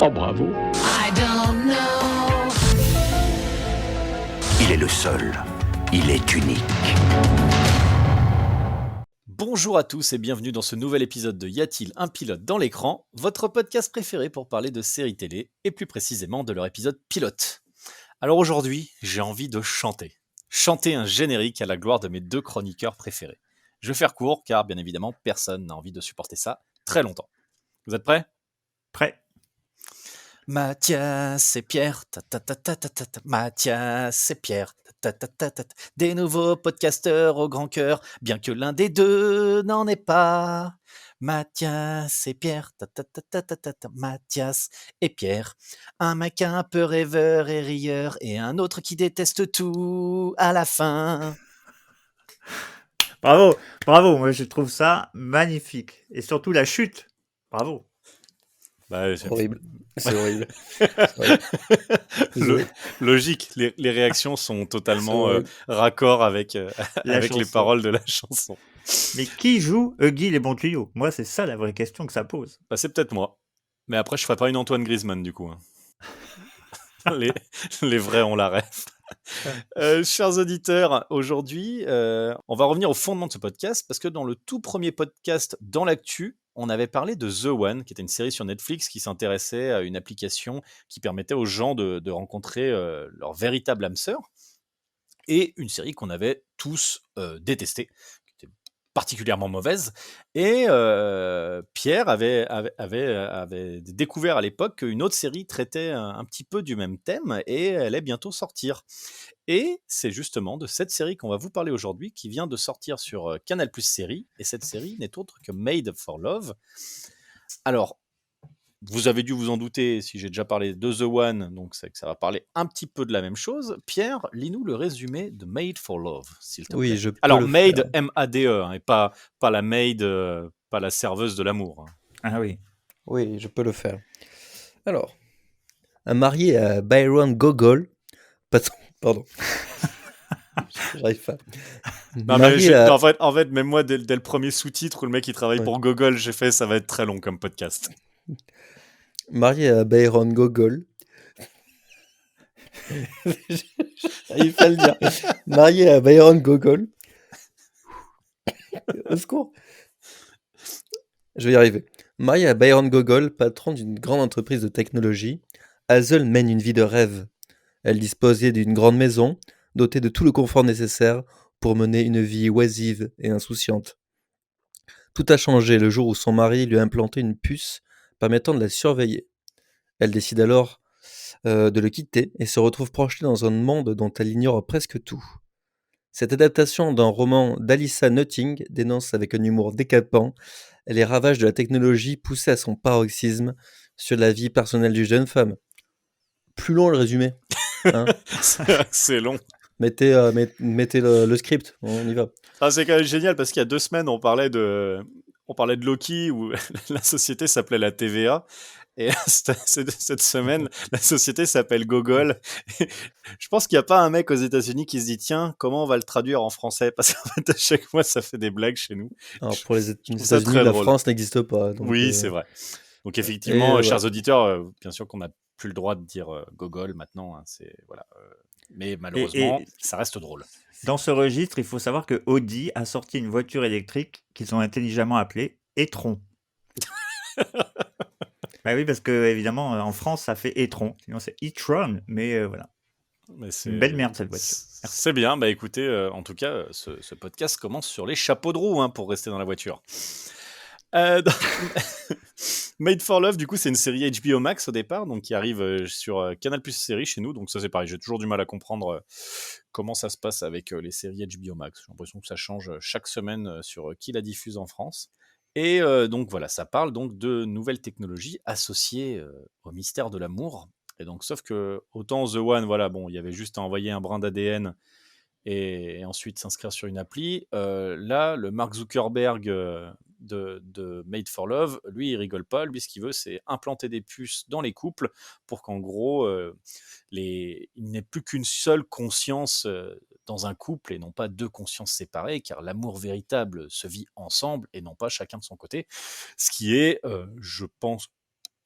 Oh bravo. I don't know. Il est le seul. Il est unique. Bonjour à tous et bienvenue dans ce nouvel épisode de Y a-t-il un pilote dans l'écran, votre podcast préféré pour parler de séries télé et plus précisément de leur épisode pilote. Alors aujourd'hui, j'ai envie de chanter. Chanter un générique à la gloire de mes deux chroniqueurs préférés. Je vais faire court car bien évidemment personne n'a envie de supporter ça très longtemps. Vous êtes prêts ? Prêt. Mathias et Pierre, Mathias et Pierre, des nouveaux podcasteurs au grand cœur, bien que l'un des deux n'en est pas. Mathias et Pierre, Mathias et Pierre, un mec un peu rêveur et rieur et un autre qui déteste tout à la fin. Bravo, moi je trouve ça magnifique. Et surtout la chute. Bravo. Bah, Horrible. C'est horrible. Logique, les réactions sont totalement C'est horrible. raccord avec les chanson. paroles de la chanson. Mais qui joue Huggy les bons tuyaux? Moi, c'est ça la vraie question que ça pose. Bah, c'est peut-être moi. Mais après, je ferai pas une Antoine Griezmann, du coup. Les vrais ont la ref. Chers auditeurs, aujourd'hui, on va revenir au fondement de ce podcast parce que dans le tout premier podcast Dans l'actu, on avait parlé de The One, qui était une série sur Netflix qui s'intéressait à une application qui permettait aux gens de rencontrer leur véritable âme sœur. Et une série qu'on avait tous détestée, qui était particulièrement mauvaise. Et Pierre avait découvert à l'époque qu'une autre série traitait un petit peu du même thème et elle allait bientôt sortir. Et c'est justement de cette série qu'on va vous parler aujourd'hui, qui vient de sortir sur Canal+ Série. Et cette série n'est autre que Made for Love. Alors, vous avez dû vous en douter, si j'ai déjà parlé de The One, donc c'est que ça va parler un petit peu de la même chose. Pierre, lis-nous le résumé de Made for Love, s'il te plaît. Oui, je peux Alors, le Made, faire. M-A-D-E, hein, et pas la maid, pas la serveuse de l'amour. Hein. Ah oui. Oui, je peux le faire. Alors, un marié à Byron Gogol. Pardon. J'arrive pas. Non, mais Marié à... en fait, même moi, dès le premier sous-titre où le mec il travaille Ouais. pour Gogol, j'ai fait ça va être très long comme podcast. Marié à Byron Gogol. J'arrive pas à le dire. Marié à Byron Gogol. Au secours. Je vais y arriver. Marié à Byron Gogol, patron d'une grande entreprise de technologie, Hazel mène une vie de rêve. Elle disposait d'une grande maison, dotée de tout le confort nécessaire pour mener une vie oisive et insouciante. Tout a changé le jour où son mari lui a implanté une puce permettant de la surveiller. Elle décide alors de le quitter et se retrouve projetée dans un monde dont elle ignore presque tout. Cette adaptation d'un roman d'Alyssa Nutting dénonce avec un humour décapant les ravages de la technologie poussée à son paroxysme sur la vie personnelle d'une jeune femme. Plus long le résumé. Hein. C'est long. Mettez le script, on y va. Ah, c'est quand même génial parce qu'il y a 2 semaines, on parlait de Loki où la société s'appelait la TVA. Et cette semaine, la société s'appelle Gogol. Et je pense qu'il n'y a pas un mec aux États-Unis qui se dit tiens, comment on va le traduire en français? Parce qu'en fait, à chaque fois, ça fait des blagues chez nous. Alors pour les trouve ça États-Unis, très la drôle. France n'existe pas. Donc, Oui, c'est vrai. Donc effectivement, Et, chers voilà. auditeurs, bien sûr qu'on n'a plus le droit de dire Gogol maintenant. Hein, c'est voilà. Mais malheureusement, ça reste drôle. Dans ce registre, il faut savoir que Audi a sorti une voiture électrique qu'ils ont intelligemment appelée e-tron. Bah oui, parce que évidemment, en France, ça fait e-tron. Sinon, c'est e-tron. Mais voilà. Mais C'est une belle merde, cette voiture. Merci. C'est bien. Bah écoutez, en tout cas, ce podcast commence sur les chapeaux de roue hein, pour rester dans la voiture. Made for Love, du coup, c'est une série HBO Max au départ, donc qui arrive sur Canal+ Série chez nous. Donc ça, c'est pareil. J'ai toujours du mal à comprendre comment ça se passe avec les séries HBO Max. J'ai l'impression que ça change chaque semaine sur qui la diffuse en France. Et donc voilà, ça parle donc de nouvelles technologies associées au mystère de l'amour. Et donc, sauf que autant The One, voilà, bon, il y avait juste à envoyer un brin d'ADN et ensuite s'inscrire sur une appli. Là, le Mark Zuckerberg de Made for Love, lui, il rigole pas. Lui, ce qu'il veut, c'est implanter des puces dans les couples pour qu'en gros, il n'ait plus qu'une seule conscience dans un couple et non pas 2 consciences séparées, car l'amour véritable se vit ensemble et non pas chacun de son côté. Ce qui est, je pense,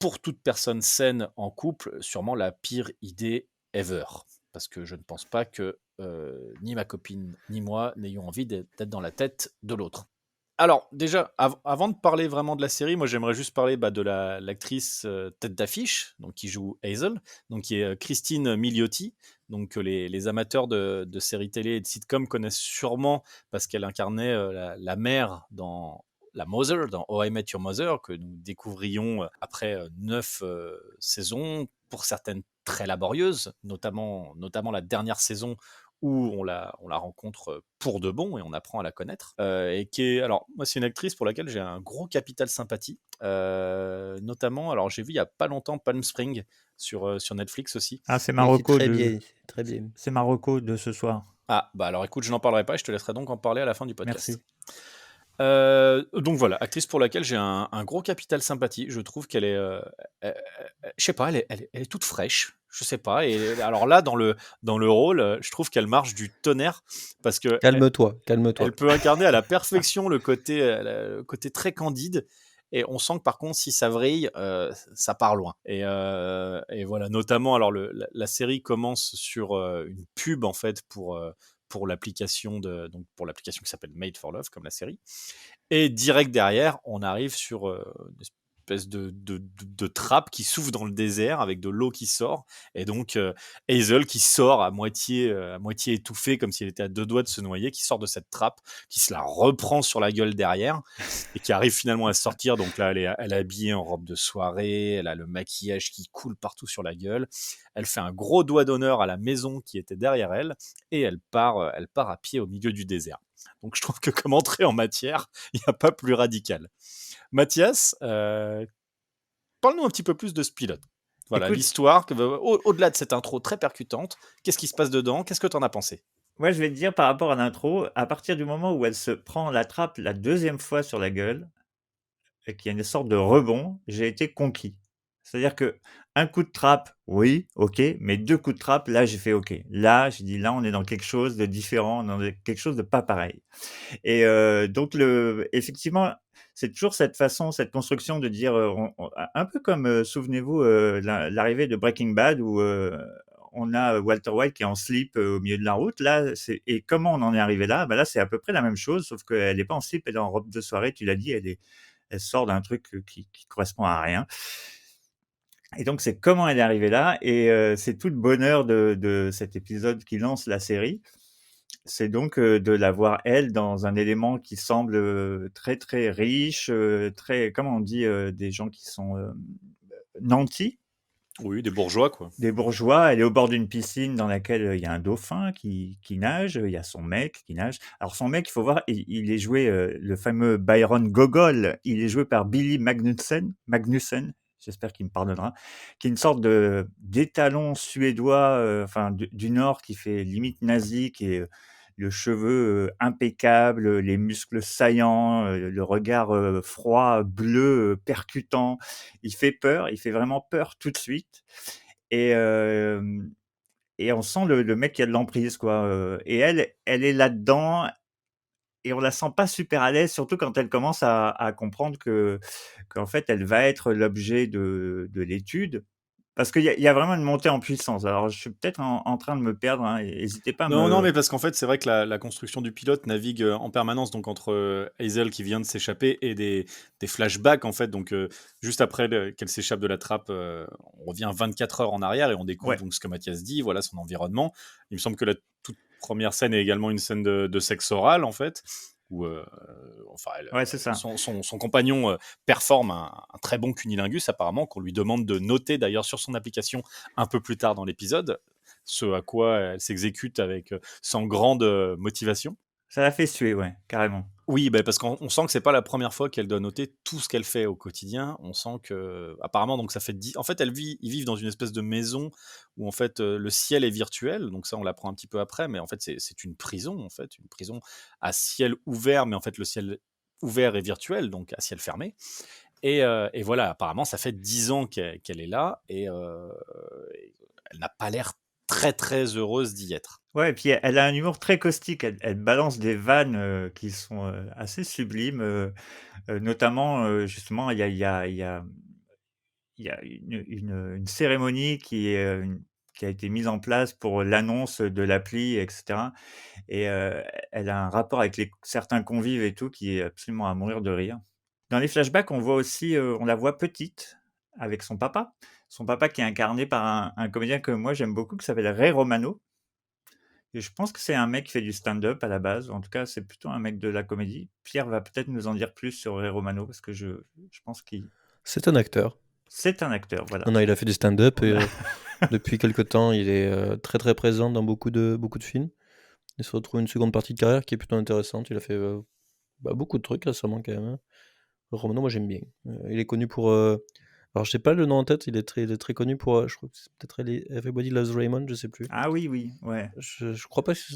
pour toute personne saine en couple, sûrement la pire idée ever. Parce que je ne pense pas que ni ma copine ni moi n'ayons envie d'être dans la tête de l'autre. Alors, déjà, avant de parler vraiment de la série, moi j'aimerais juste parler de l'actrice tête d'affiche, donc qui joue Hazel, donc qui est Christine Milioti, donc que les amateurs de séries télé et de sitcoms connaissent sûrement parce qu'elle incarnait la mère dans la Mother, dans How I Met Your Mother, que nous découvrions après 9 saisons, pour certaines très laborieuses, notamment la dernière saison où on la rencontre pour de bon et on apprend à la connaître. Et qui est, alors, moi, c'est une actrice pour laquelle j'ai un gros capital sympathie. Notamment, alors j'ai vu il y a pas longtemps Palm Spring sur Netflix aussi. Ah, c'est Oui, ma c'est reco très de... bien, c'est très bien. C'est ma reco de ce soir. Ah, bah alors écoute, je n'en parlerai pas, je te laisserai donc en parler à la fin du podcast. Merci. Donc voilà, actrice pour laquelle j'ai un gros capital sympathie. Je trouve qu'elle est, je sais pas, elle est toute fraîche. Je sais pas. Et alors là, dans le rôle, je trouve qu'elle marche du tonnerre parce que Calme-toi, calme-toi. elle peut incarner à la perfection le côté très candide. Et on sent que par contre, si ça vrille, ça part loin. Et voilà, notamment, alors la série commence sur une pub en fait pour l'application pour l'application qui s'appelle Made for Love, comme la série. Et direct derrière, on arrive sur une espèce de trappe qui s'ouvre dans le désert avec de l'eau qui sort. Et donc, Hazel qui sort à moitié étouffée, comme si elle était à deux doigts de se noyer, qui sort de cette trappe, qui se la reprend sur la gueule derrière et qui arrive finalement à sortir. Donc là, elle est habillée en robe de soirée, elle a le maquillage qui coule partout sur la gueule. Elle fait un gros doigt d'honneur à la maison qui était derrière elle et elle part à pied au milieu du désert. Donc je trouve que comme entrée en matière, il n'y a pas plus radical. Mathias, parle-nous un petit peu plus de ce pilote. Voilà, Écoute, l'histoire, au-delà de cette intro très percutante, qu'est-ce qui se passe dedans? Qu'est-ce que tu en as pensé? moi, je vais te dire par rapport à l'intro, à partir du moment où elle se prend la trappe la deuxième fois sur la gueule, et qu'il y a une sorte de rebond, j'ai été conquis. C'est-à-dire que un coup de trappe, oui, ok, mais deux coups de trappe, là, j'ai fait ok. Là, j'ai dit, là, on est dans quelque chose de différent, dans quelque chose de pas pareil. Et donc, effectivement, c'est toujours cette façon, cette construction de dire, un peu comme, souvenez-vous, l'arrivée de Breaking Bad où on a Walter White qui est en slip au milieu de la route. Là, et comment on en est arrivé là? Là, c'est à peu près la même chose, sauf qu'elle n'est pas en slip, elle est en robe de soirée. Tu l'as dit, elle sort d'un truc qui correspond à rien. Et donc, c'est comment elle est arrivée là. Et c'est tout le bonheur de cet épisode qui lance la série. C'est donc de la voir, elle, dans un élément qui semble très, très riche, très, comment on dit, des gens qui sont nantis, Oui, des bourgeois, quoi. des bourgeois. Elle est au bord d'une piscine dans laquelle il y a un dauphin qui nage, il y a son mec qui nage. Alors son mec, il faut voir, il est joué, le fameux Byron Gogol, il est joué par Billy Magnussen, j'espère qu'il me pardonnera, qui est une sorte d'étalon suédois, enfin du Nord, qui fait limite nazi, qui est le cheveu impeccable, les muscles saillants, le regard froid, bleu, percutant. Il fait peur, il fait vraiment peur tout de suite. Et on sent le mec qui a de l'emprise, quoi. Et elle est là-dedans et on la sent pas super à l'aise, surtout quand elle commence à comprendre qu'en fait, elle va être l'objet de l'étude. Parce qu'il y a vraiment une montée en puissance. Alors, je suis peut-être en train de me perdre, hein, n'hésitez pas à Non, me... mais parce qu'en fait, c'est vrai que la construction du pilote navigue en permanence donc entre Hazel qui vient de s'échapper et des flashbacks en fait. Donc juste après qu'elle s'échappe de la trappe, on revient 24 heures en arrière et on découvre Ouais. donc ce que Mathias dit, voilà son environnement. Il me semble que la toute première scène est également une scène de sexe oral en fait, où enfin, Ouais, c'est ça. son compagnon performe un très bon cunilingus apparemment, qu'on lui demande de noter d'ailleurs sur son application un peu plus tard dans l'épisode, ce à quoi elle s'exécute avec sans grande motivation. Ça l'a fait suer, ouais, carrément. Oui, parce qu'on sent que c'est pas la première fois qu'elle doit noter tout ce qu'elle fait au quotidien. On sent que, apparemment, donc ça fait en fait, ils vivent dans une espèce de maison où en fait le ciel est virtuel. Donc ça, on l'apprend un petit peu après, mais en fait, c'est une prison, en fait, une prison à ciel ouvert, mais en fait, le ciel ouvert est virtuel, donc à ciel fermé. Et voilà, apparemment, ça fait 10 ans qu'elle est là et elle n'a pas l'air très très heureuse d'y être. Ouais, et puis elle a un humour très caustique. Elle balance des vannes qui sont assez sublimes. Notamment, justement, il y il y a une cérémonie qui a été mise en place pour l'annonce de l'appli, etc. Et elle a un rapport avec certains convives et tout qui est absolument à mourir de rire. Dans les flashbacks, on voit aussi, on la voit petite avec son papa. Son papa qui est incarné par un comédien que moi j'aime beaucoup, qui s'appelle Ray Romano. Et je pense que c'est un mec qui fait du stand-up à la base. En tout cas, c'est plutôt un mec de la comédie. Pierre va peut-être nous en dire plus sur Ray Romano parce que je pense qu'il C'est un acteur. c'est un acteur, voilà. Non, il a fait du stand-up et Voilà. depuis quelque temps, il est très très présent dans beaucoup de films. Il se retrouve une seconde partie de carrière qui est plutôt intéressante. Il a fait beaucoup de trucs récemment quand même, hein. Romano, moi j'aime bien. Il est connu pour. Alors je sais pas le nom en tête, il est très connu pour. Je crois que c'est peut-être Everybody Loves Raymond, je sais plus. Ah oui, ouais. Je crois pas que ce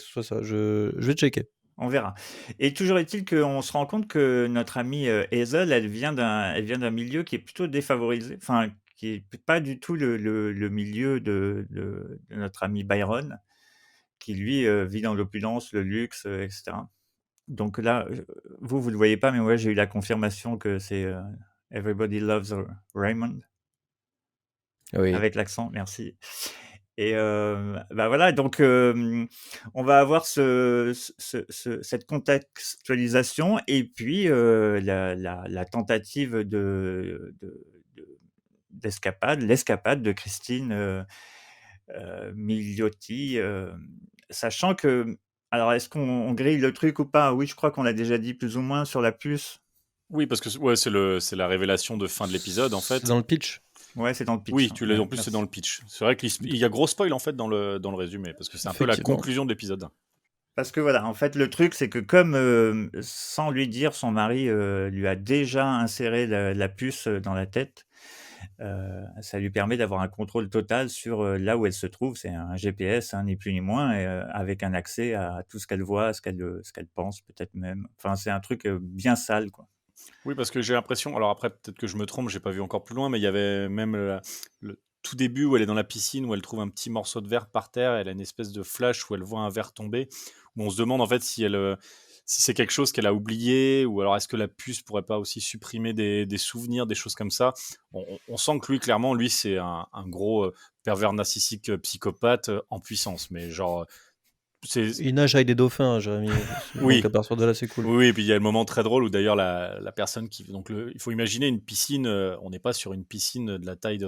soit ça. Je vais checker. On verra. Et toujours est-il qu'on se rend compte que notre amie Hazel, elle vient d'un milieu qui est plutôt défavorisé, enfin, qui est pas du tout le milieu de notre ami Byron, qui lui vit dans l'opulence, le luxe, etc. Donc là, vous le voyez pas, mais moi j'ai eu la confirmation que c'est Everybody Loves Raymond, Oui. avec l'accent, merci. Et voilà, donc on va avoir cette contextualisation et puis la tentative l'escapade de Christine Milioti, sachant que, alors est-ce qu'on grille le truc ou pas? Oui, je crois qu'on l'a déjà dit plus ou moins sur la puce. Oui, parce que ouais, c'est la révélation de fin de l'épisode en fait. C'est dans le pitch. Ouais, c'est dans le pitch. Oui, hein. Ouais, en plus c'est merci. dans le pitch. C'est vrai qu'il y a gros spoil en fait dans le résumé parce que c'est un peu la Effectivement. conclusion de l'épisode. Parce que voilà, en fait, le truc, c'est que comme sans lui dire, son mari lui a déjà inséré la puce dans la tête, ça lui permet d'avoir un contrôle total sur là où elle se trouve. C'est un GPS, hein, ni plus ni moins, et, avec un accès à tout ce qu'elle voit, ce qu'elle pense, peut-être même. Enfin, c'est un truc bien sale, quoi. Oui, parce que j'ai l'impression, alors après peut-être que je me trompe, j'ai pas vu encore plus loin, mais il y avait même le tout début où elle est dans la piscine, où elle trouve un petit morceau de verre par terre, elle a une espèce de flash où elle voit un verre tomber, où on se demande en fait si c'est quelque chose qu'elle a oublié, ou alors est-ce que la puce pourrait pas aussi supprimer des souvenirs, des choses comme ça. On sent que lui, clairement, c'est un gros pervers narcissique psychopathe en puissance, mais genre... Il nage avec des dauphins, Jérémy. Oui. Donc à partir de là, c'est cool. Oui, et puis il y a le moment très drôle où d'ailleurs la personne qui... Donc il faut imaginer une piscine, on n'est pas sur une piscine de la taille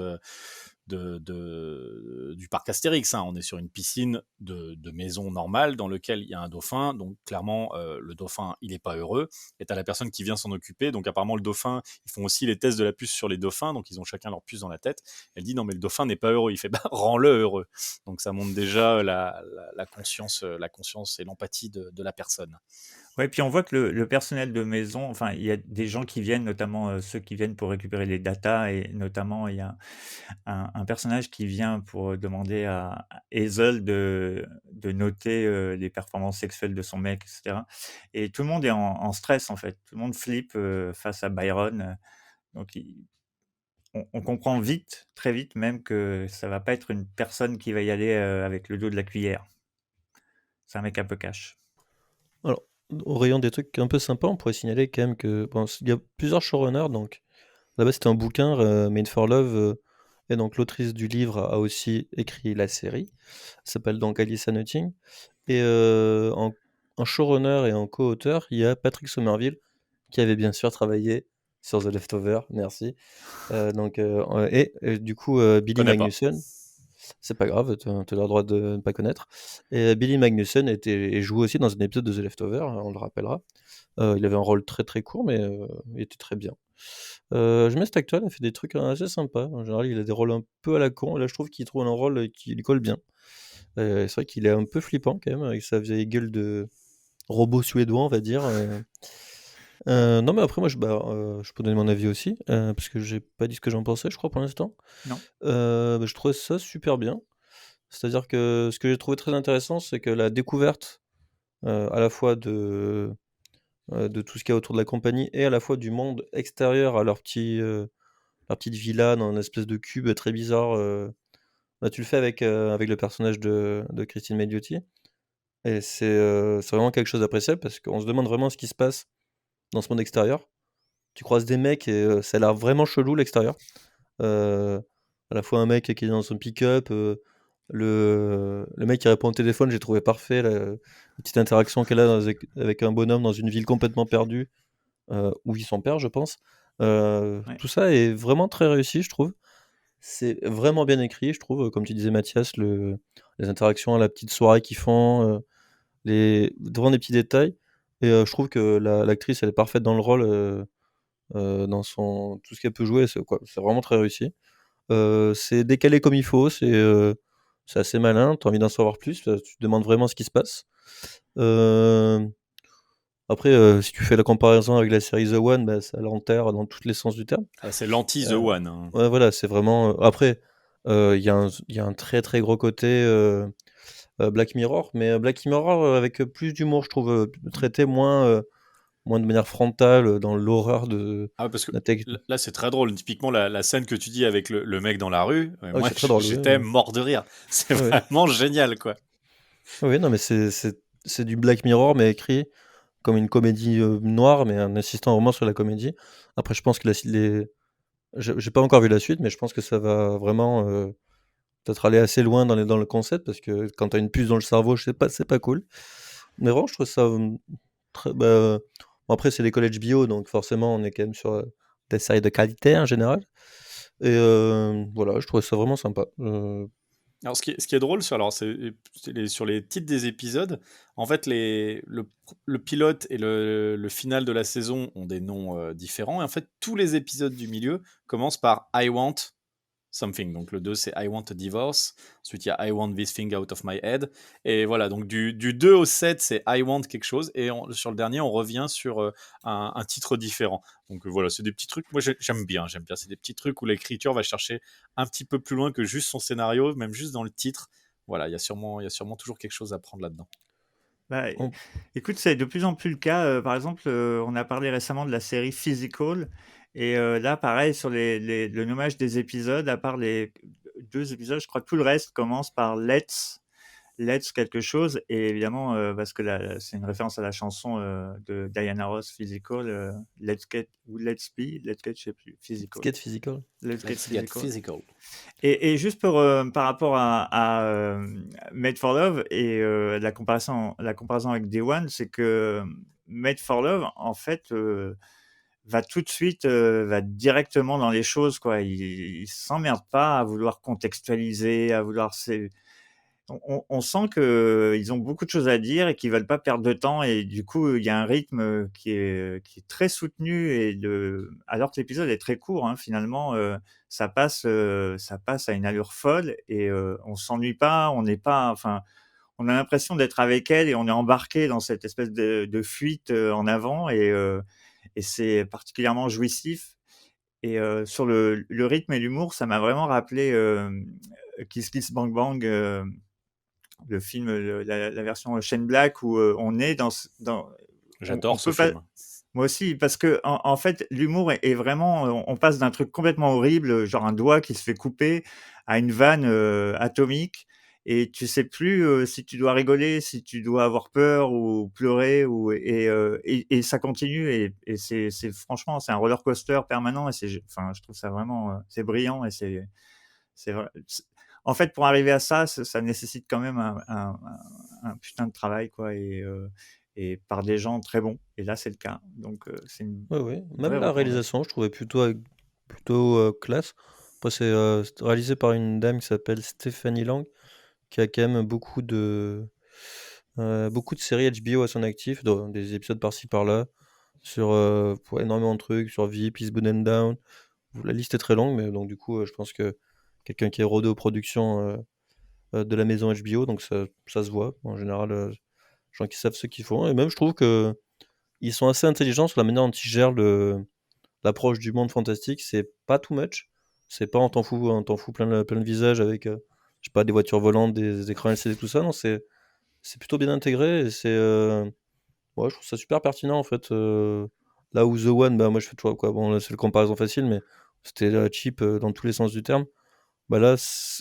du parc Astérix, hein. On est sur une piscine de maison normale dans lequel il y a un dauphin, donc clairement le dauphin il n'est pas heureux, et tu as la personne qui vient s'en occuper, donc apparemment le dauphin, ils font aussi les tests de la puce sur les dauphins, donc ils ont chacun leur puce dans la tête. Elle dit non mais le dauphin n'est pas heureux, il fait bah rends-le heureux, donc ça montre déjà la conscience et l'empathie de la personne. Ouais, puis on voit que le personnel de maison, enfin, il y a des gens qui viennent, notamment ceux qui viennent pour récupérer les datas, et notamment il y a un personnage qui vient pour demander à Hazel de noter les performances sexuelles de son mec, etc. Et tout le monde est en stress, en fait. Tout le monde flippe face à Byron. Donc, on comprend vite, très vite même, que ça va pas être une personne qui va y aller avec le dos de la cuillère. C'est un mec un peu cash. Alors, au rayon des trucs un peu sympas, on pourrait signaler quand même que il y a plusieurs showrunners. Donc là-bas, c'était un bouquin, Made for Love, et donc l'autrice du livre a aussi écrit la série. Elle s'appelle donc Alyssa Nutting. Et en showrunner et en co-auteur, il y a Patrick Somerville qui avait bien sûr travaillé sur The Leftovers. Merci. Du coup, Billy Connais pas. Magnussen. C'est pas grave, tu as le droit de ne pas connaître. Et Billy Magnussen joue aussi dans un épisode de The Leftovers, on le rappellera. Il avait un rôle très très court, mais il était très bien. Je mets cet acteur, il a fait des trucs assez sympas. En général, il a des rôles un peu à la con. Là, je trouve qu'il trouve un rôle qui lui colle bien. C'est vrai qu'il est un peu flippant quand même, avec sa vieille gueule de robot suédois, on va dire. Non, mais après, moi, je peux donner mon avis aussi, parce que j'ai pas dit ce que j'en pensais, je crois, pour l'instant. Non. Je trouvais ça super bien. C'est-à-dire que ce que j'ai trouvé très intéressant, c'est que la découverte à la fois de tout ce qu'il y a autour de la compagnie et à la fois du monde extérieur à leur petite villa dans une espèce de cube très bizarre, tu le fais avec le personnage de Christine Milioti. Et c'est vraiment quelque chose d'appréciable parce qu'on se demande vraiment ce qui se passe dans ce monde extérieur. Tu croises des mecs et ça a l'air vraiment chelou l'extérieur. Euh, à la fois un mec qui est dans son pick-up, le mec qui répond au téléphone, j'ai trouvé parfait la petite interaction qu'elle a avec un bonhomme dans une ville complètement perdue, où il son père, je pense. Ouais. Tout ça est vraiment très réussi, je trouve. C'est vraiment bien écrit, je trouve. Comme tu disais, Mathias, les interactions à la petite soirée qu'ils font, vraiment des petits détails. Et je trouve que l'actrice, elle est parfaite dans le rôle, dans tout ce qu'elle peut jouer. C'est vraiment très réussi. C'est décalé comme il faut, c'est assez malin. T'as envie d'en savoir plus, tu te demandes vraiment ce qui se passe. Euh, Après, si tu fais la comparaison avec la série The One, bah, ça l'enterre dans tous les sens du terme. Ah, c'est l'anti-The Euh, One. Hein. Ouais, voilà, c'est vraiment. Après, il y a un très très gros côté Black Mirror, mais Black Mirror avec plus d'humour, je trouve, traité moins de manière frontale dans l'horreur de Ah, parce que la tech. là, c'est très drôle. Typiquement, la scène que tu dis avec le mec dans la rue, Ah oui, moi, c'est très drôle, oui. j'étais mort de rire. C'est Oui, vraiment génial, quoi. oui, non, mais c'est du Black Mirror, mais écrit comme une comédie noire, mais en insistant vraiment sur la comédie. Après, je pense que j'ai pas encore vu la suite, mais je pense que ça va vraiment peut-être aller assez loin dans le concept, parce que quand t'as une puce dans le cerveau, je sais pas, c'est pas cool. Mais vraiment, je trouve ça bon, après, c'est l'école HBO, donc forcément, on est quand même sur des séries de qualité en général. Et voilà, je trouvais ça vraiment sympa. Alors, ce qui est drôle, sur les titres des épisodes, en fait, le pilote et le final de la saison ont des noms différents. Et en fait, tous les épisodes du milieu commencent par I want something. Donc, le 2, c'est I want a divorce. Ensuite, il y a I want this thing out of my head. Et voilà, donc du 2 au 7, c'est I want quelque chose. Et sur le dernier, on revient sur un titre différent. Donc voilà, c'est des petits trucs. Moi, j'aime bien. C'est des petits trucs où l'écriture va chercher un petit peu plus loin que juste son scénario, même juste dans le titre. Voilà, il y a sûrement toujours quelque chose à prendre là-dedans. Bah, On- écoute, c'est de plus en plus le cas. Par exemple, on a parlé récemment de la série Physical. Et là, pareil, sur le nommage des épisodes, à part les 2 épisodes, je crois que tout le reste commence par Let's quelque chose. Et évidemment, parce que c'est une référence à la chanson de Diana Ross, Physical, Let's Get, ou Let's Be, Let's Get, je sais plus, Physical. Skate physical. Let's Get Let's get Physical. physical. Et juste par rapport à Made for Love et la comparaison avec Day One, c'est que Made for Love, en fait, va tout de suite, va directement dans les choses, quoi. Il s'emmerde pas à vouloir contextualiser, à vouloir. On sent qu'ils ont beaucoup de choses à dire et qu'ils veulent pas perdre de temps, et du coup il y a un rythme qui est très soutenu, alors que l'épisode est très court, hein, finalement, ça passe à une allure folle, et on s'ennuie pas, on n'est pas, enfin, on a l'impression d'être avec elle et on est embarqué dans cette espèce de fuite en avant, et c'est particulièrement jouissif. Et sur le rythme et l'humour, ça m'a vraiment rappelé Kiss Kiss Bang Bang, le film, la version Shane Black, où on est on J'adore ce peut pas. film. Moi aussi, parce que en fait, l'humour est vraiment. On passe d'un truc complètement horrible, genre un doigt qui se fait couper, à une vanne atomique, et tu sais plus si tu dois rigoler, si tu dois avoir peur ou pleurer, et ça continue, et franchement, c'est un roller coaster permanent, et enfin, je trouve ça vraiment, c'est brillant, et c'est vrai. En fait, pour arriver à ça, ça nécessite quand même un putain de travail, quoi, et par des gens très bons. Et là, c'est le cas. Donc, c'est une Ouais, ouais. Même vraie la recommandation. réalisation, je trouvais plutôt classe. Après, c'est réalisé par une dame qui s'appelle Stephanie Lang, qui a quand même beaucoup de séries HBO à son actif, des épisodes par-ci par-là, sur pour énormément de trucs, sur VIP, Eastbound and Down. La liste est très longue, mais donc du coup, je pense que quelqu'un qui est rodé aux productions de la maison HBO, donc ça se voit. En général, gens qui savent ce qu'ils font. Et même, je trouve que ils sont assez intelligents sur la manière dont ils gèrent l'approche du monde fantastique. C'est pas too much. C'est pas on t'en fout plein le visage avec, je sais pas, des voitures volantes, des écrans LCD, tout ça. Non, c'est plutôt bien intégré. Et ouais, je trouve ça super pertinent en fait. Là où The One, bah moi je fais toujours quoi. Bon, là c'est le comparaison facile, mais c'était cheap dans tous les sens du terme. Bah là,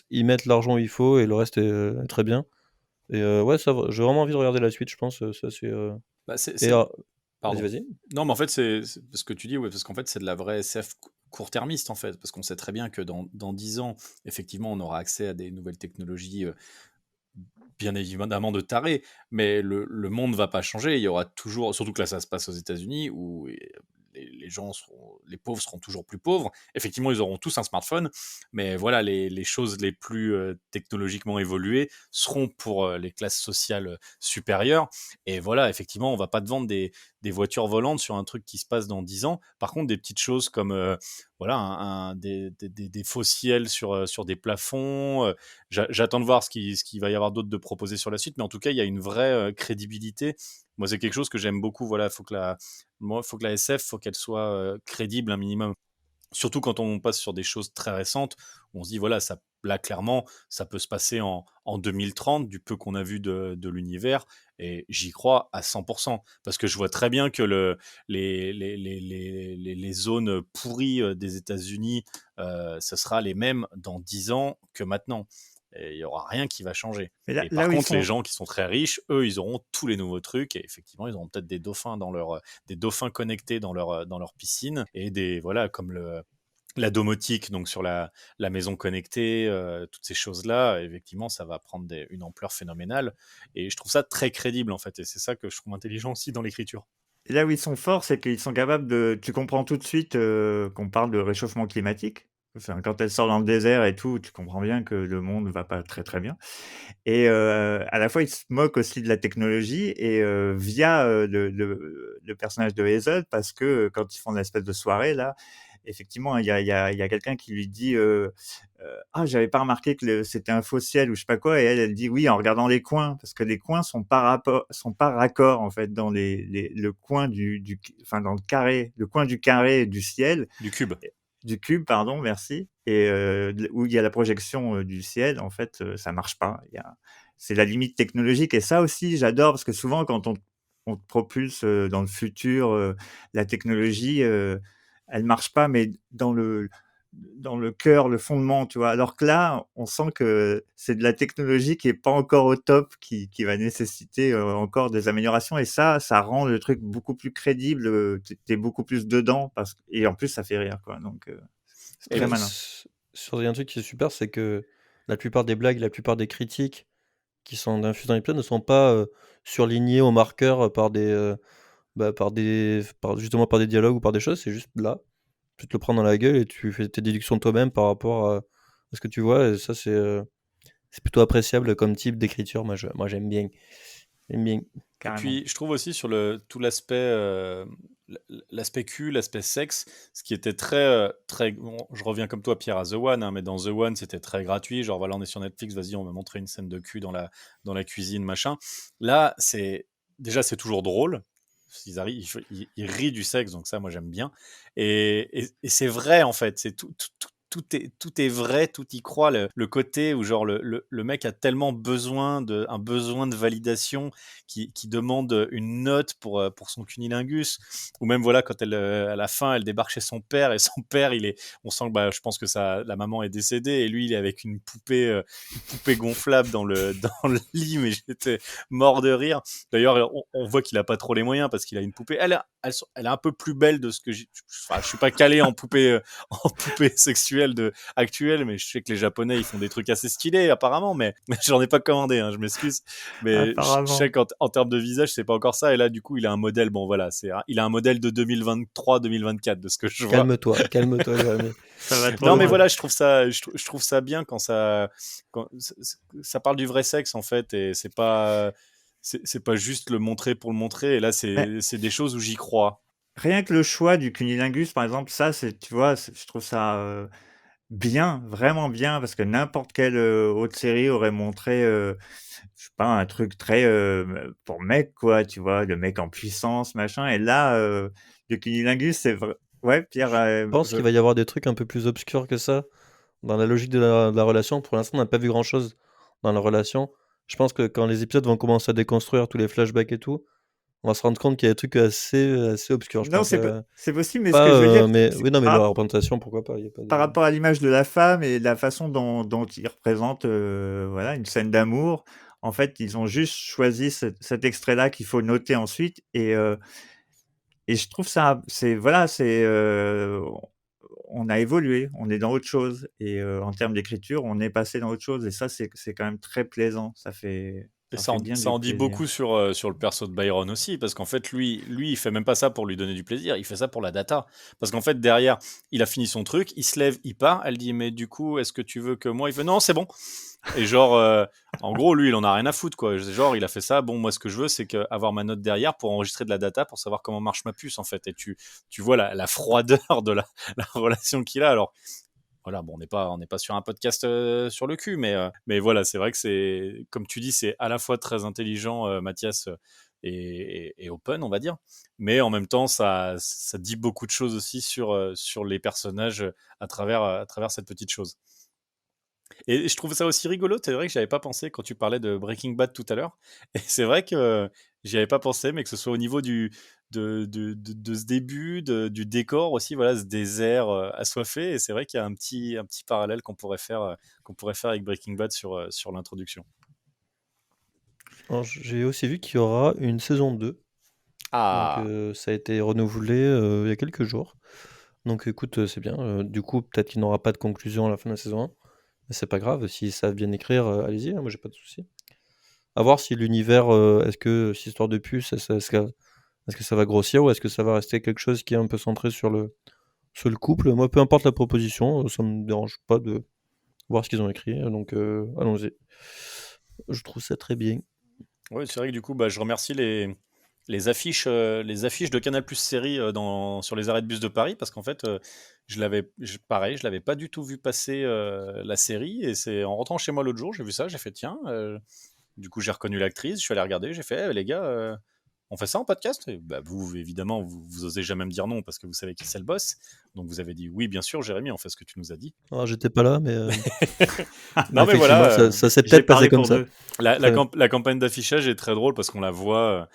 ils mettent l'argent où il faut et le reste est très bien. Et ouais, j'ai vraiment envie de regarder la suite, je pense. Bah, Et vas-y, Pardon. vas-y. Non, mais en fait, c'est ce que tu dis, ouais, parce qu'en fait, c'est de la vraie SF court-termiste en fait, parce qu'on sait très bien que dans 10 ans, effectivement, on aura accès à des nouvelles technologies bien évidemment de tarés, mais le monde ne va pas changer. Il y aura toujours, surtout que là, ça se passe aux États-Unis, où les gens les pauvres seront toujours plus pauvres. Effectivement, ils auront tous un smartphone, mais voilà, les choses les plus technologiquement évoluées seront pour les classes sociales supérieures. Et voilà, effectivement, on va pas te vendre des voitures volantes sur un truc qui se passe dans 10 ans. Par contre, des petites choses comme voilà, des faux ciels sur des plafonds. J'attends de voir ce qu'il va y avoir d'autre de proposé sur la suite, mais en tout cas, il y a une vraie crédibilité. Moi, c'est quelque chose que j'aime beaucoup. Voilà, faut que la SF, faut qu'elle soit crédible un minimum. Surtout quand on passe sur des choses très récentes, où on se dit, voilà, ça, là, clairement, ça peut se passer en 2030, du peu qu'on a vu de l'univers, et j'y crois à 100%, parce que je vois très bien que les zones pourries des États-Unis, ce sera les mêmes dans 10 ans que maintenant. Et il n'y aura rien qui va changer. Mais là, Et là par où ils contre, les sont, gens qui sont très riches, eux, ils auront tous les nouveaux trucs, et effectivement, ils auront peut-être des dauphins connectés dans leur piscine, et voilà, comme la domotique, donc sur la maison connectée, toutes ces choses-là, effectivement, ça va prendre une ampleur phénoménale. Et je trouve ça très crédible, en fait. Et c'est ça que je trouve intelligent aussi dans l'écriture. là où ils sont forts, c'est qu'ils sont capables de. Tu comprends tout de suite qu'on parle de réchauffement climatique. Enfin, quand elle sort dans le désert et tout, tu comprends bien que le monde va pas très très bien. Et à la fois, ils se moquent aussi de la technologie et via le personnage de Hazel, parce que quand ils font une espèce de soirée, là, effectivement, il y a quelqu'un qui lui dit Ah, j'avais pas remarqué que c'était un faux ciel ou je sais pas quoi. Et elle dit oui, en regardant les coins, parce que les coins sont pas raccords, en fait, dans le coin enfin, dans le coin du carré du ciel, Du cube. du cube, pardon, merci. Et où il y a la projection du ciel, en fait, ça marche pas. C'est la limite technologique. Et ça aussi, j'adore, parce que souvent, quand on te propulse dans le futur, la technologie, elle marche pas, mais dans le cœur, le fondement, tu vois. Alors que là, on sent que c'est de la technologie qui est pas encore au top, qui va nécessiter encore des améliorations. Et ça rend le truc beaucoup plus crédible. T'es beaucoup plus dedans, et en plus, ça fait rire, quoi. Donc, c'est Et très Ouais, malin. sur un truc qui est super, c'est que la plupart des blagues, la plupart des critiques qui sont infusées dans l'épisode ne sont pas surlignées au marqueur justement par des dialogues ou par des choses, c'est juste là. Tu te le prends dans la gueule et tu fais tes déductions toi-même par rapport à ce que tu vois. Et ça, c'est plutôt appréciable comme type d'écriture. Moi, j'aime bien. J'aime bien. Et Carrément. puis, je trouve aussi sur tout l'aspect l'aspect cul, l'aspect sexe, ce qui était très bon, je reviens comme toi, Pierre, à The One, hein, mais dans The One, c'était très gratuit. Genre, voilà, on est sur Netflix, vas-y, on va montrer une scène de cul dans la cuisine, machin. Là, déjà, c'est toujours drôle. Ils arrivent, ils rient du sexe, donc ça, moi, j'aime bien. Et c'est vrai, en fait. C'est tout est vrai, tout y croit. Le côté où genre le mec a tellement un besoin de validation qui demande une note pour son cunilingus, ou même voilà quand à la fin elle débarque chez son père et son père on sent que bah, je pense que la maman est décédée et lui il est avec une poupée gonflable dans le lit, mais j'étais mort de rire. D'ailleurs on voit qu'il a pas trop les moyens parce qu'il a une poupée. Elle est un peu plus belle de ce que je suis pas calé en poupée sexuelle actuelle, mais je sais que les Japonais ils font des trucs assez stylés apparemment, mais j'en ai pas commandé, hein, je m'excuse. Mais je sais Apparemment. qu'en termes de visage, c'est pas encore ça. Et là, du coup, il a un modèle. Bon, voilà, il a un modèle de 2023-2024 de ce que je vois. Calme-toi, Jérémy. Ça va trop Non, mais loin. voilà, je trouve ça bien quand ça parle du vrai sexe en fait, et c'est pas juste le montrer pour le montrer. Et là, Mais c'est des choses où j'y crois. rien que le choix du cunilingus, par exemple, ça, tu vois, je trouve ça bien, vraiment bien, parce que n'importe quelle autre série aurait montré, je sais pas, un truc très pour mec, quoi, tu vois, le mec en puissance, machin. Et là, le cunilingus, c'est vrai. Ouais, Pierre, Je pense qu'il va y avoir des trucs un peu plus obscurs que ça dans la logique de la relation. Pour l'instant, on n'a pas vu grand-chose dans la relation. Je pense que quand les épisodes vont commencer à déconstruire tous les flashbacks et tout, on va se rendre compte qu'il y a des trucs assez obscurs, je non, pense. c'est possible, mais ce que je veux dire, Mais c'est oui, non, mais la par, représentation, pourquoi pas, il y a pas par de... rapport à l'image de la femme et la façon dont il représente voilà, une scène d'amour, en fait, ils ont juste choisi cet extrait-là qu'il faut noter ensuite. Et je trouve ça, c'est voilà, on a évolué, on est dans autre chose. Et en termes d'écriture, on est passé dans autre chose. Et ça, c'est quand même très plaisant. Ça fait bien ça du en dit plaisir. beaucoup sur le perso de Byron aussi, parce qu'en fait, lui, il fait même pas ça pour lui donner du plaisir, il fait ça pour la data. Parce qu'en fait, derrière, il a fini son truc, il se lève, il part, elle dit, mais du coup, est-ce que tu veux que moi? Il fait, non, c'est bon. Et genre, en gros, lui, il en a rien à foutre, quoi. Genre, il a fait ça, bon, moi, ce que je veux, c'est avoir ma note derrière pour enregistrer de la data, pour savoir comment marche ma puce, en fait. Et tu vois la froideur de la relation qu'il a. Alors, voilà, bon, on n'est pas sur un podcast sur le cul, mais voilà, c'est vrai que c'est, comme tu dis, c'est à la fois très intelligent, Mathias, et open, on va dire, mais en même temps, ça dit beaucoup de choses aussi sur les personnages à travers cette petite chose. Et je trouve ça aussi rigolo, c'est vrai que j'y avais pas pensé quand tu parlais de Breaking Bad tout à l'heure. Et c'est vrai que j'y avais pas pensé, mais que ce soit au niveau de ce début, du décor aussi, voilà, ce désert assoiffé. Et c'est vrai qu'il y a un petit parallèle qu'on pourrait faire avec Breaking Bad sur l'introduction. Alors, j'ai aussi vu qu'il y aura une saison 2. Ah, Donc, ça a été renouvelé il y a quelques jours. Donc, écoute, c'est bien. Du coup, peut-être qu'il n'aura pas de conclusion à la fin de la saison 1. Mais c'est pas grave. S'ils savent bien écrire, allez-y, hein, moi, j'ai pas de souci. À voir si l'univers, est-ce que cette histoire de puce, est-ce que ça va grossir ou est-ce que ça va rester quelque chose qui est un peu centré sur le couple. Moi, peu importe la proposition, ça me dérange pas de voir ce qu'ils ont écrit. Donc, allons-y. Je trouve ça très bien. ouais, c'est vrai que du coup, je remercie les affiches de Canal Plus série sur les arrêts de bus de Paris, parce qu'en fait, pareil, je l'avais pas du tout vu passer la série, et c'est en rentrant chez moi l'autre jour, j'ai vu ça, j'ai fait tiens, du coup j'ai reconnu l'actrice, je suis allé regarder, j'ai fait les gars, on fait ça en podcast? Et vous, évidemment, vous osez jamais me dire non parce que vous savez qui c'est le boss, donc vous avez dit oui, bien sûr, Jérémy, on fait ce que tu nous as dit. Alors, j'étais pas là, mais Non, mais effectivement, voilà, ça s'est J'ai peut-être parlé passé comme pour ça. deux. la campagne d'affichage est très drôle parce qu'on la voit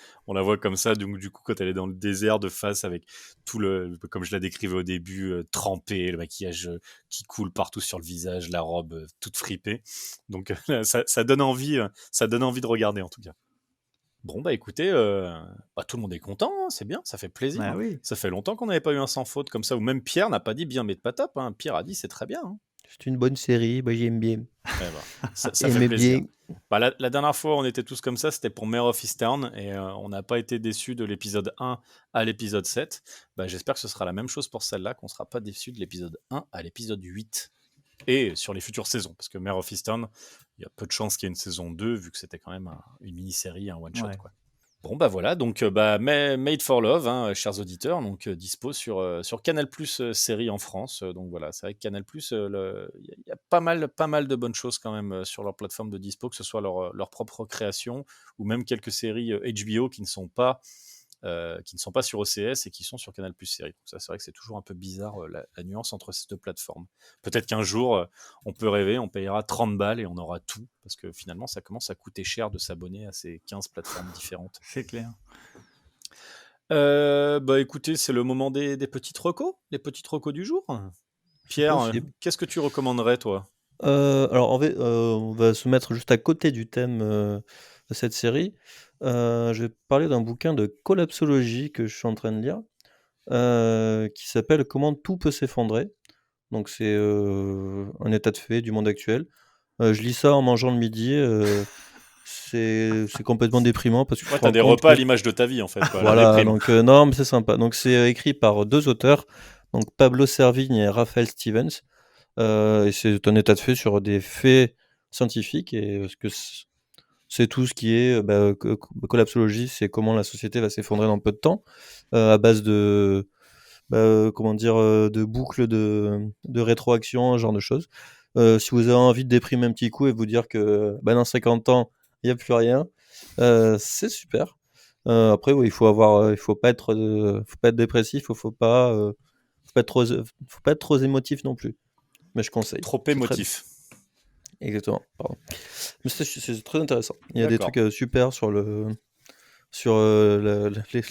comme ça, donc du coup quand elle est dans le désert de face avec tout comme je la décrivais au début, trempé, le maquillage qui coule partout sur le visage, la robe toute fripée, donc ça donne envie de regarder en tout cas. Bon écoutez, tout le monde est content, hein, c'est bien, ça fait plaisir. Ah oui. Ça fait longtemps qu'on n'avait pas eu un sans faute comme ça, ou même Pierre n'a pas dit bien mais de pas top, hein. Pierre a dit c'est très bien, hein. C'est une bonne série, moi j'aime bien. Ça fait Aimez plaisir. bien. La dernière fois, on était tous comme ça, c'était pour Mare of Easttown, et on n'a pas été déçus de l'épisode 1 à l'épisode 7. J'espère que ce sera la même chose pour celle-là, qu'on ne sera pas déçus de l'épisode 1 à l'épisode 8. Et sur les futures saisons, parce que Mare of Easttown, il y a peu de chances qu'il y ait une saison 2, vu que c'était quand même une mini-série, un one-shot, Ouais. quoi. Bon voilà, donc Made for Love, hein, chers auditeurs, donc dispo sur Canal Plus série en France. Donc voilà, c'est vrai que Canal Plus, il y a pas mal de bonnes choses quand même sur leur plateforme de dispo, que ce soit leur propre création ou même quelques séries HBO qui ne sont pas sur OCS et qui sont sur Canal Plus série. Donc ça, c'est vrai que c'est toujours un peu bizarre la nuance entre ces deux plateformes. Peut-être qu'un jour, on peut rêver, on payera 30 balles et on aura tout, parce que finalement, ça commence à coûter cher de s'abonner à ces 15 plateformes différentes. C'est clair. Écoutez, c'est le moment des petites recos, les petites recos du jour. Pierre, possible. qu'est-ce que tu recommanderais, toi? Alors, on va se mettre juste à côté du thème de cette série. Je vais parler d'un bouquin de collapsologie que je suis en train de lire, qui s'appelle Comment tout peut s'effondrer. Donc, c'est un état de fait du monde actuel. Je lis ça en mangeant le midi. C'est complètement déprimant parce que Ouais, je t'as me des rends compte repas à que... l'image de ta vie, en fait, quoi, la Voilà, déprime. donc non, mais c'est sympa. Donc, c'est écrit par deux auteurs, donc Pablo Servigne et Raphaël Stevens. Et c'est un état de fait sur des faits scientifiques, et parce que c'est tout ce qui est collapsologie, c'est comment la société va s'effondrer dans peu de temps, à base de de boucles de rétroaction, ce genre de choses. Si vous avez envie de déprimer un petit coup et vous dire que dans 50 ans il n'y a plus rien, c'est super. Après, il faut pas être dépressif, faut pas être trop émotif non plus. Mais je conseille. Trop C'est très bien. émotif. Exactement, pardon. Mais c'est très intéressant. Il y a des D'accord. trucs super sur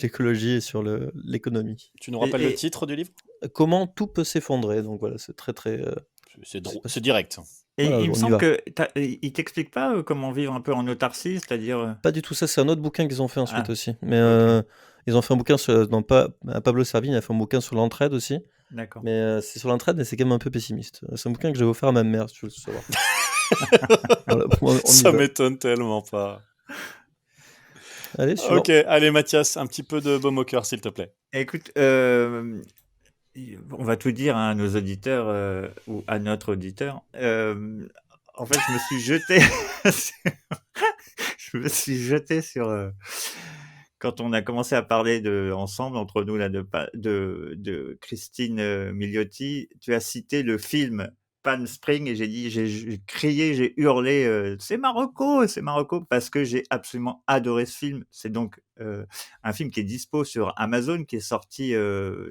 l'écologie et sur l'économie. Tu nous rappelles le Et- titre du livre? Comment tout peut s'effondrer. Donc voilà, c'est très très. C'est direct. Et Voilà, il me on y semble va. que il t'explique pas comment vivre un peu en autarcie, c'est-à-dire. Pas du tout ça, c'est un autre bouquin qu'ils ont fait ensuite Ah, aussi. Mais ok. ils ont fait un bouquin Pablo Servigne a fait un bouquin sur l'entraide aussi. D'accord. Mais c'est sur l'entraide, mais c'est quand même un peu pessimiste. C'est un bouquin que j'ai offert à ma mère, si tu veux le savoir. Voilà, on y Ça va. m'étonne tellement pas. Allez, suivant. Ok, allez Mathias, un petit peu de baume au cœur, s'il te plaît. Écoute, on va tout dire à nos auditeurs ou à notre auditeur. En fait, je me suis jeté, je me suis jeté sur quand on a commencé à parler ensemble entre nous là de Christine Milioti. Tu as cité le film Palm Spring et j'ai crié, j'ai hurlé, c'est Marocco, parce que j'ai absolument adoré ce film. C'est donc un film qui est dispo sur Amazon, qui est sorti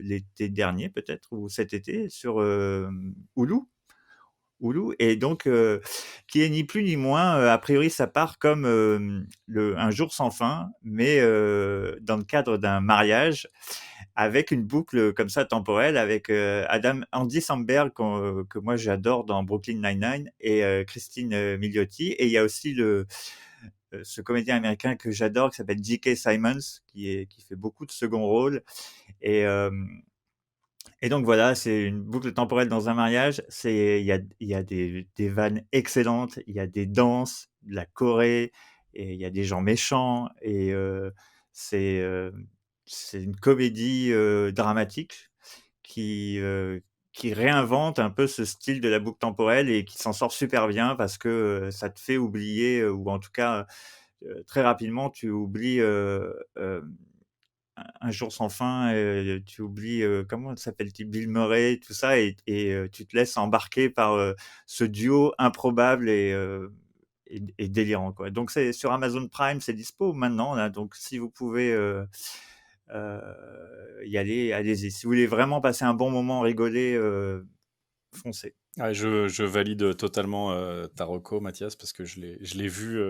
l'été dernier peut-être ou cet été sur Hulu. Et donc qui est ni plus ni moins, a priori ça part comme Un jour sans fin, mais dans le cadre d'un mariage avec une boucle comme ça temporelle avec Andy Samberg que moi j'adore dans Brooklyn Nine-Nine et Christine Milioti, et il y a aussi ce comédien américain que j'adore qui s'appelle J.K. Simmons qui fait beaucoup de second rôle et donc voilà, c'est une boucle temporelle dans un mariage. Il y a des vannes excellentes, il y a des danses, de la choré, et il y a des gens méchants. Et c'est euh, c'est une comédie dramatique qui, euh, qui réinvente un peu ce style de la boucle temporelle et qui s'en sort super bien parce que ça te fait oublier, ou en tout cas très rapidement, tu oublies Un jour sans fin, tu oublies, comment s'appelle-t-il? Bill Murray, tout ça, et tu te laisses embarquer par ce duo improbable et délirant, quoi. Donc c'est sur Amazon Prime, c'est dispo maintenant là, donc si vous pouvez y aller, allez-y. Si vous voulez vraiment passer un bon moment, rigoler, foncez. Ouais, je valide totalement ta reco, Mathias, parce que je l'ai vu,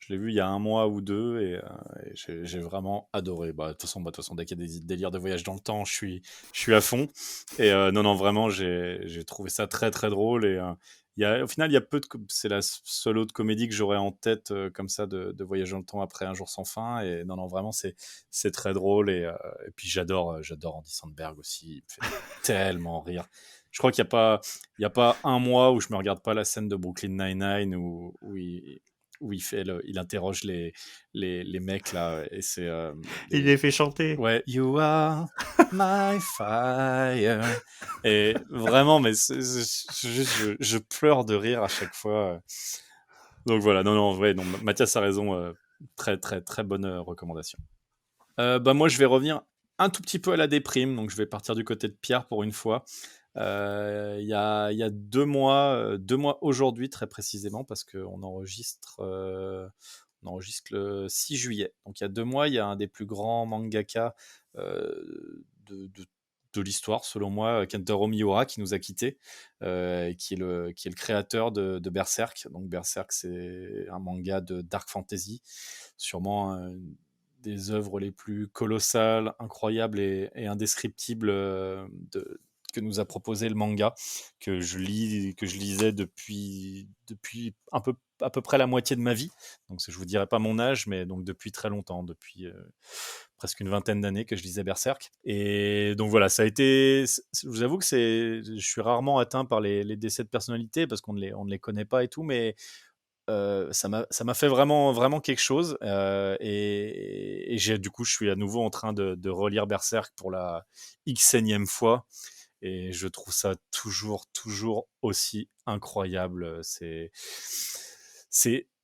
il y a un mois ou deux et j'ai vraiment adoré. Bah, de toute façon, dès qu'il y a des délires de voyage dans le temps, je suis à fond. Et non, vraiment, j'ai trouvé ça très très drôle. Et au final, il y a c'est la seule autre comédie que j'aurais en tête comme ça de voyage dans le temps après Un jour sans fin. Et non, vraiment, c'est très drôle. Et puis j'adore Andy Samberg aussi. Il me fait tellement rire. Je crois qu'il y a pas un mois où je me regarde pas la scène de Brooklyn Nine-Nine où il interroge les mecs là, et c'est Il les fait chanter. ouais, You are my fire. Et vraiment, mais je pleure de rire à chaque fois. Donc voilà, non, en vrai, non, Mathias a raison, très très très bonne recommandation. Bah moi, je vais revenir un tout petit peu à la déprime, donc je vais partir du côté de Pierre pour une fois. Il y a 2 mois aujourd'hui très précisément, parce qu'on on enregistre le 6 juillet. Donc il y a 2 mois, il y a un des plus grands mangaka de l'histoire, selon moi, Kentaro Miura, qui nous a quittés, qui est le créateur de Berserk. Donc Berserk, c'est un manga de dark fantasy, sûrement des œuvres les plus colossales, incroyables et indescriptibles que nous a proposé le manga, que je lisais depuis à peu près la moitié de ma vie. Donc je vous dirai pas mon âge, mais donc depuis très longtemps, depuis presque une vingtaine d'années que je lisais Berserk. Et donc voilà, ça a été. Je vous avoue que je suis rarement atteint par les décès de personnalité parce qu'on ne les connaît pas et tout, mais ça m'a fait vraiment, vraiment quelque chose. Et du coup, je suis à nouveau en train de relire Berserk pour la Xème fois. Et je trouve ça toujours aussi incroyable. C'est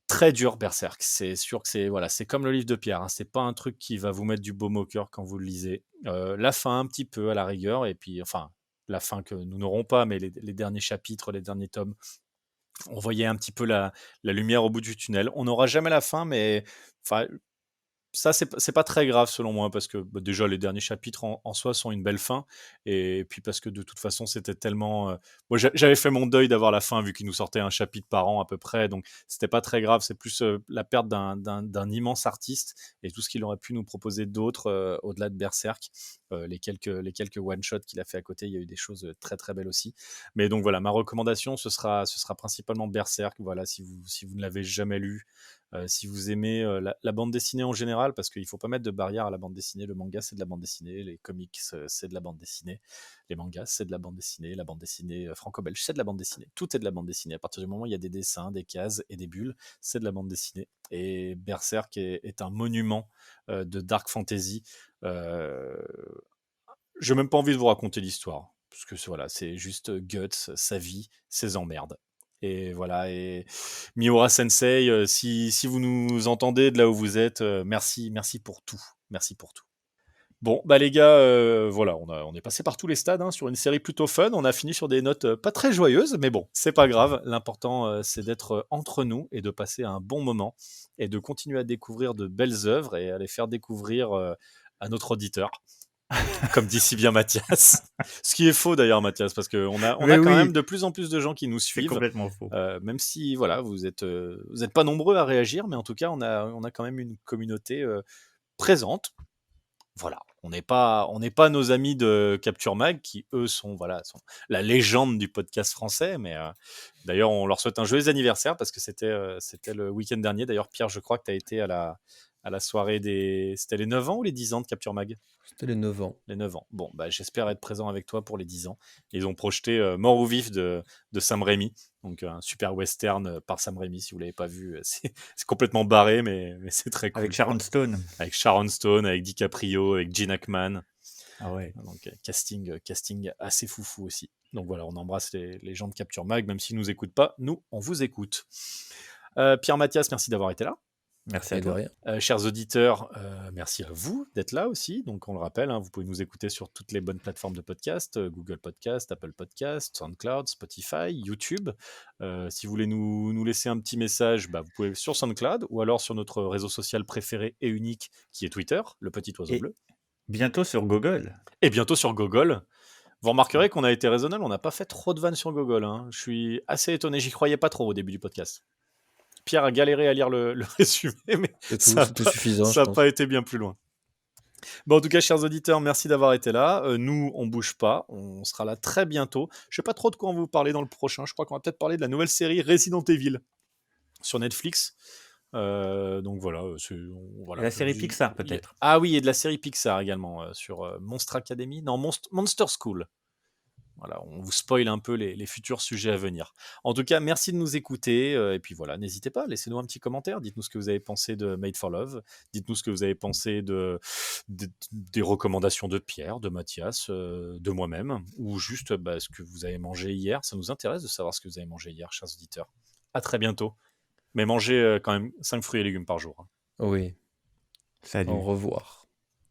très dur, Berserk. C'est sûr que c'est comme le livre de Pierre. Hein. C'est pas un truc qui va vous mettre du baume au cœur quand vous le lisez. La fin, un petit peu à la rigueur. Et puis, enfin, la fin que nous n'aurons pas, mais les derniers chapitres, les derniers tomes, on voyait un petit peu la lumière au bout du tunnel. On n'aura jamais la fin, mais enfin, ça, c'est pas très grave selon moi, parce que bah, déjà les derniers chapitres en soi sont une belle fin, et puis parce que de toute façon c'était tellement. Moi j'avais fait mon deuil d'avoir la fin vu qu'il nous sortait un chapitre par an à peu près, donc c'était pas très grave. C'est plus la perte d'un immense artiste et tout ce qu'il aurait pu nous proposer d'autres au-delà de Berserk. Les quelques one-shots qu'il a fait à côté, il y a eu des choses très très belles aussi. Mais donc voilà, ma recommandation ce sera principalement Berserk. Voilà, si vous ne l'avez jamais lu, Si vous aimez la bande dessinée en général, parce qu'il ne faut pas mettre de barrière à la bande dessinée. Le manga, c'est de la bande dessinée. Les comics, c'est de la bande dessinée. Les mangas, c'est de la bande dessinée. La bande dessinée franco-belge, c'est de la bande dessinée. Tout est de la bande dessinée. À partir du moment où il y a des dessins, des cases et des bulles, c'est de la bande dessinée. Et Berserk est un monument de dark fantasy. J'ai même pas envie de vous raconter l'histoire, parce que voilà, c'est juste Guts, sa vie, ses emmerdes. Et voilà, et Miura Sensei, si vous nous entendez de là où vous êtes, merci pour tout. Merci pour tout. Bon, bah les gars, voilà, on est passé par tous les stades hein, sur une série plutôt fun. On a fini sur des notes pas très joyeuses, mais bon, c'est pas grave. L'important, c'est d'être entre nous et de passer un bon moment et de continuer à découvrir de belles œuvres et à les faire découvrir à notre auditeur. Comme dit si bien Mathias. Ce qui est faux d'ailleurs, Mathias, parce qu'on a Mais quand oui. même de plus en plus de gens qui nous C'est suivent. complètement faux. Même si voilà, vous êtes pas nombreux à réagir, mais en tout cas, on a quand même une communauté présente. Voilà, on n'est pas nos amis de Capture Mag qui eux sont la légende du podcast français. Mais d'ailleurs, on leur souhaite un joyeux anniversaire parce que c'était le week-end dernier. D'ailleurs, Pierre, je crois que tu as été à la soirée c'était les 9 ans ou les 10 ans de Capture Mag? C'était les 9 ans. Les 9 ans. Bon, bah, j'espère être présent avec toi pour les 10 ans. Ils ont projeté Mort ou Vif de Sam Raimi. Donc, un super western par Sam Raimi. Si vous ne l'avez pas vu, c'est complètement barré, mais c'est très cool. Avec Sharon Stone. Avec Sharon Stone, avec DiCaprio, avec Gene Hackman. Ah ouais. Donc, casting assez foufou aussi. Donc voilà, on embrasse les gens de Capture Mag, même s'ils ne nous écoutent pas. Nous, on vous écoute. Pierre Mathias, merci d'avoir été là. Merci à Et de toi. rien. Chers auditeurs, merci à vous d'être là aussi. Donc, on le rappelle, hein, vous pouvez nous écouter sur toutes les bonnes plateformes de podcast, Google Podcast, Apple Podcast, SoundCloud, Spotify, YouTube. Si vous voulez nous laisser un petit message, vous pouvez sur SoundCloud ou alors sur notre réseau social préféré et unique qui est Twitter, le petit oiseau Et bleu. bientôt sur Google. Et bientôt sur Google. Vous remarquerez qu'on a été raisonnable, on n'a pas fait trop de vannes sur Google. Hein. Je suis assez étonné, j'y croyais pas trop au début du podcast. Pierre a galéré à lire le résumé, mais C'est tout suffisant, ça je n'a pense. pas été bien plus loin. Bon, en tout cas, chers auditeurs, merci d'avoir été là. Nous, on bouge pas. On sera là très bientôt. Je sais pas trop de quoi on va vous parler dans le prochain. Je crois qu'on va peut-être parler de la nouvelle série Resident Evil sur Netflix. Donc voilà. Et la série Pixar, peut-être. Ah oui, et de la série Pixar également sur Monster Academy. Non, Monster School. Voilà, on vous spoil un peu les futurs sujets à venir. En tout cas, merci de nous écouter. Et puis voilà, n'hésitez pas, laissez-nous un petit commentaire. Dites-nous ce que vous avez pensé de Made for Love. Dites-nous ce que vous avez pensé des recommandations de Pierre, de Mathias, de moi-même. Ou juste ce que vous avez mangé hier. Ça nous intéresse de savoir ce que vous avez mangé hier, chers auditeurs. À très bientôt. Mais mangez quand même 5 fruits et légumes par jour. Oui, Salut. au revoir.